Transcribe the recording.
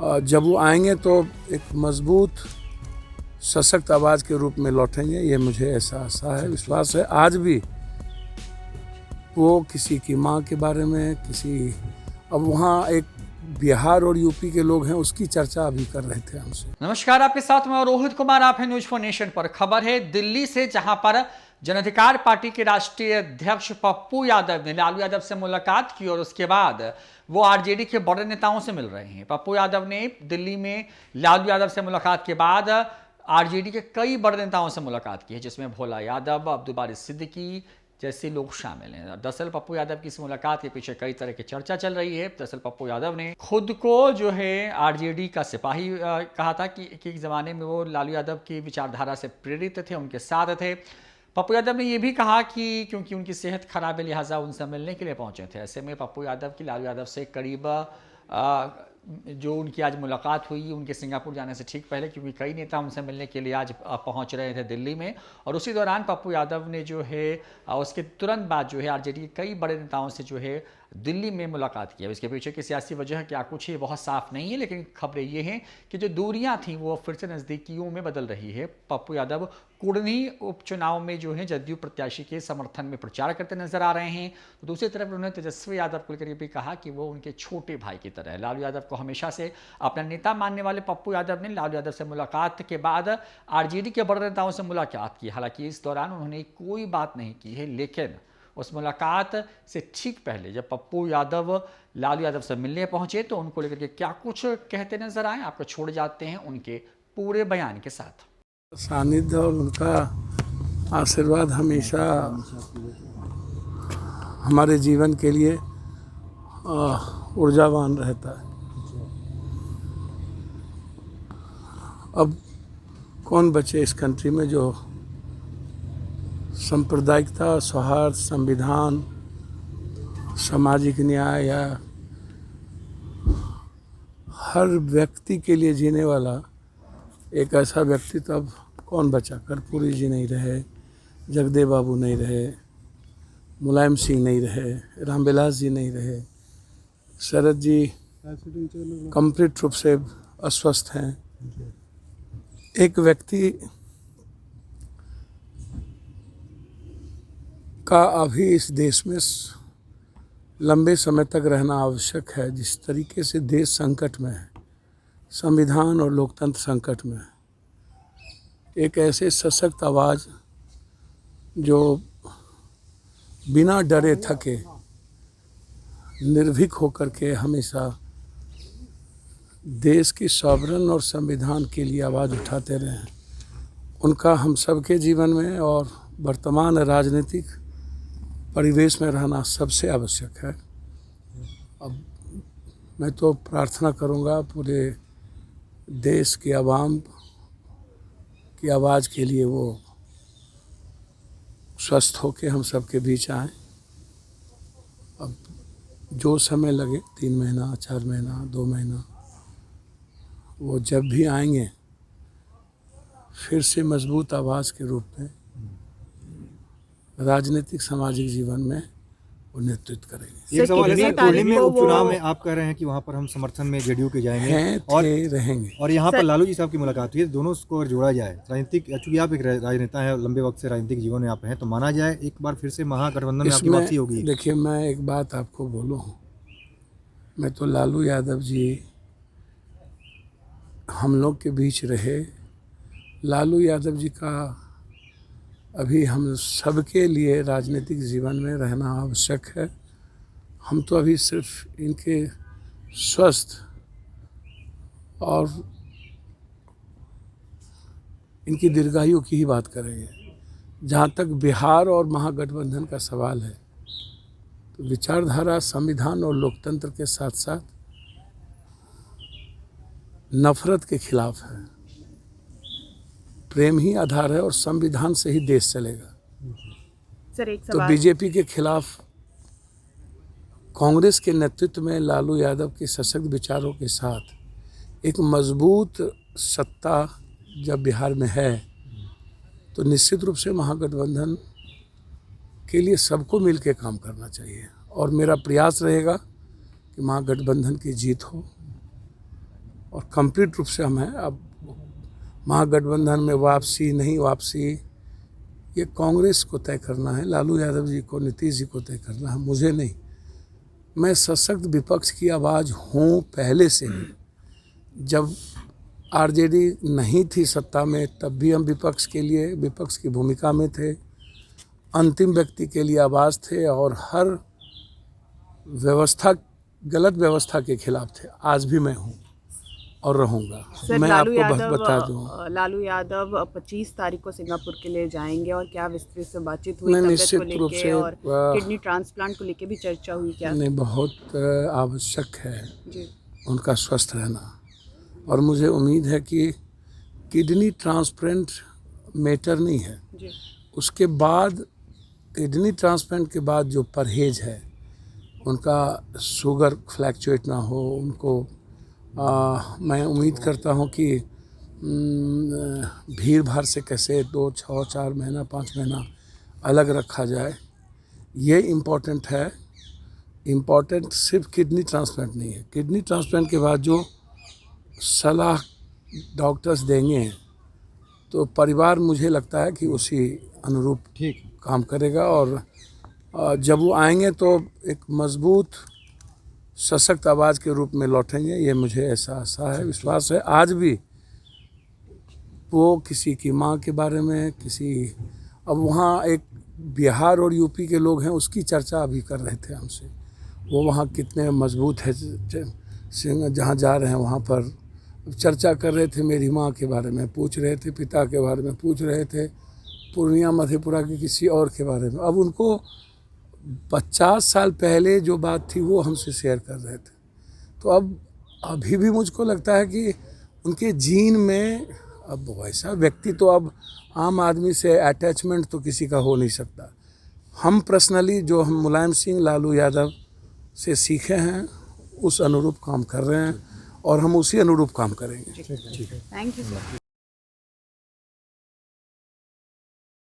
जब वो आएंगे तो एक मजबूत सशक्त आवाज़ के रूप में लौटेंगे, ये मुझे ऐसा आशा है, विश्वास है। आज भी वो किसी की माँ के बारे में अब वहाँ एक बिहार और यूपी के लोग हैं, उसकी चर्चा अभी कर रहे थे हमसे। नमस्कार, आपके साथ मैं रोहित कुमार, आप हैं न्यूज फॉर नेशन पर। खबर है दिल्ली से, जहां पर जन अधिकार पार्टी के राष्ट्रीय अध्यक्ष पप्पू यादव ने लालू यादव से मुलाकात की और उसके बाद वो आरजेडी के बड़े नेताओं से मिल रहे हैं। पप्पू यादव ने दिल्ली में लालू यादव से मुलाकात के बाद आरजेडी के कई बड़े नेताओं से मुलाकात की है, जिसमें भोला यादव, अब्दुल बारी सिद्दीकी जैसे लोग शामिल हैं। दरअसल पप्पू यादव की इस मुलाकात के पीछे कई तरह की चर्चा चल रही है। दरअसल पप्पू यादव ने खुद को जो है आरजेडी का सिपाही कहा था कि एक ज़माने में वो लालू यादव की विचारधारा से प्रेरित थे, उनके साथ थे। पप्पू यादव ने यह भी कहा कि क्योंकि उनकी सेहत खराब है लिहाजा उनसे मिलने के लिए पहुंचे थे। ऐसे में पप्पू यादव की लालू यादव से करीब जो उनकी आज मुलाकात हुई उनके सिंगापुर जाने से ठीक पहले, क्योंकि कई नेता उनसे मिलने के लिए आज पहुंच रहे थे दिल्ली में। और उसी दौरान पप्पू यादव ने जो है उसके तुरंत बाद जो है आरजेडी के कई बड़े नेताओं से जो है दिल्ली में मुलाकात की। इसके पीछे की सियासी वजह क्या कुछ है बहुत साफ नहीं है, लेकिन खबरें ये हैं कि जो दूरियां थीं वो फिर से नज़दीकियों में बदल रही है। पप्पू यादव कुढ़नी उपचुनाव में जो है जदयू प्रत्याशी के समर्थन में प्रचार करते नजर आ रहे हैं। तो दूसरी तरफ उन्होंने तेजस्वी यादव को लेकर भी कहा कि वो उनके छोटे भाई की तरह है। लालू यादव को हमेशा से अपना नेता मानने वाले पप्पू यादव ने लालू यादव से मुलाकात के बाद आरजेडी के बड़े नेताओं से मुलाकात की। हालांकि इस दौरान उन्होंने कोई बात नहीं की है, लेकिन उस मुलाकात से ठीक पहले जब पप्पू यादव लालू यादव से मिलने पहुंचे तो उनको लेकर के क्या कुछ कहते नजर आए, आपको छोड़ जाते हैं उनके पूरे बयान के साथ। सानिध्य और उनका आशीर्वाद हमेशा हमारे जीवन के लिए ऊर्जावान रहता है। अब कौन बचे इस कंट्री में जो सांप्रदायिकता, सौहार्द, संविधान, सामाजिक न्याय या हर व्यक्ति के लिए जीने वाला एक ऐसा व्यक्ति तो अब कौन बचा। कर्पूरी जी नहीं रहे, जगदेव बाबू नहीं रहे, मुलायम सिंह नहीं रहे, रामविलास जी नहीं रहे, शरद जी कंप्लीट रूप से अस्वस्थ हैं। एक व्यक्ति का अभी इस देश में लंबे समय तक रहना आवश्यक है। जिस तरीके से देश संकट में है, संविधान और लोकतंत्र संकट में है, एक ऐसे सशक्त आवाज़ जो बिना डरे थके निर्भीक होकर के हमेशा देश की सॉवरन और संविधान के लिए आवाज़ उठाते रहे हैं, उनका हम सबके जीवन में और वर्तमान राजनीतिक परिवेश में रहना सबसे आवश्यक है। अब मैं तो प्रार्थना करूंगा पूरे देश की आवाम की आवाज़ के लिए वो स्वस्थ होकर हम सबके बीच आएँ। अब जो समय लगे, 3 महीना, 4 महीना, 2 महीना, वो जब भी आएंगे फिर से मजबूत आवाज़ के रूप में राजनीतिक सामाजिक जीवन में वो नेतृत्व करेंगे। एक सवाल है सर, दिल्ली में उपचुनाव में आप कह रहे हैं कि वहाँ पर हम समर्थन में जेडीयू के जाएंगे और रहेंगे, और यहाँ पर लालू जी साहब की मुलाकात हुई है। दोनों को अगर जोड़ा जाए, राजनीतिक, चूंकि आप एक राजनेता हैं, लंबे वक्त से राजनीतिक जीवन में आप हैं, तो माना जाए एक बार फिर से महागठबंधन में आपकी वापसी होगी। देखिए, मैं एक बात आपको बोलूँ, मैं तो लालू यादव जी हम लोग के बीच रहे। लालू यादव जी का अभी हम सबके लिए राजनीतिक जीवन में रहना आवश्यक है। हम तो अभी सिर्फ इनके स्वस्थ और इनकी दीर्घायु की ही बात करेंगे। जहाँ तक बिहार और महागठबंधन का सवाल है, तो विचारधारा संविधान और लोकतंत्र के साथ साथ नफरत के खिलाफ है। प्रेम ही आधार है और संविधान से ही देश चलेगा। सर, एक तो सवाल। बीजेपी के खिलाफ कांग्रेस के नेतृत्व में लालू यादव के सशक्त विचारों के साथ एक मजबूत सत्ता जब बिहार में है, तो निश्चित रूप से महागठबंधन के लिए सबको मिलकर काम करना चाहिए। और मेरा प्रयास रहेगा कि महागठबंधन की जीत हो और कंप्लीट रूप से हम हैं। अब महागठबंधन में वापसी नहीं वापसी ये कांग्रेस को तय करना है, लालू यादव जी को, नीतीश जी को तय करना है, मुझे नहीं। मैं सशक्त विपक्ष की आवाज़ हूँ पहले से ही। जब आरजेडी नहीं थी सत्ता में तब भी हम विपक्ष के लिए, विपक्ष की भूमिका में थे, अंतिम व्यक्ति के लिए आवाज़ थे और हर व्यवस्था, गलत व्यवस्था के खिलाफ थे। आज भी मैं हूँ और रहूँगा। सर, मैं लालू आपको बता दूँ, लालू यादव 25 तारीख को सिंगापुर के लिए जाएंगे और क्या विस्तृत से बातचीत हुई नहीं, तबियत निश्चित को रूप लेके से, और किडनी ट्रांसप्लांट को लेके भी चर्चा हुई क्या? नहीं, बहुत आवश्यक है जी उनका स्वस्थ रहना। और मुझे उम्मीद है कि किडनी ट्रांसप्लांट मैटर नहीं है, जी उसके बाद किडनी ट्रांसप्लांट के बाद जो परहेज है, उनका शुगर फ्लैक्चुएट ना हो, उनको मैं उम्मीद करता हूँ कि भीड़ भाड़ से कैसे 2, 6, 4 महीना 5 महीना अलग रखा जाए, ये इम्पोर्टेंट है। इम्पोर्टेंट सिर्फ किडनी ट्रांसप्लांट नहीं है, किडनी ट्रांसप्लांट के बाद जो सलाह डॉक्टर्स देंगे तो परिवार मुझे लगता है कि उसी अनुरूप ठीक काम करेगा। और जब वो आएंगे तो एक मजबूत सशक्त आवाज़ के रूप में लौटेंगे, ये मुझे ऐसा आशा है, विश्वास है। आज भी वो किसी की माँ के बारे में, किसी, अब वहाँ एक बिहार और यूपी के लोग हैं, उसकी चर्चा अभी कर रहे थे हमसे, वो वहाँ कितने मजबूत है, जहाँ जा रहे हैं वहाँ पर चर्चा कर रहे थे, मेरी माँ के बारे में पूछ रहे थे, पिता के बारे में पूछ रहे थे, पूर्णिया मधेपुरा के किसी और के बारे में। अब उनको 50 साल पहले जो बात थी वो हमसे शेयर कर रहे थे। तो अब अभी भी मुझको लगता है कि उनके जीन में, अब वैसा व्यक्ति तो अब आम आदमी से अटैचमेंट तो किसी का हो नहीं सकता। हम पर्सनली जो हम मुलायम सिंह, लालू यादव से सीखे हैं उस अनुरूप काम कर रहे हैं और हम उसी अनुरूप काम करेंगे। Thank you sir.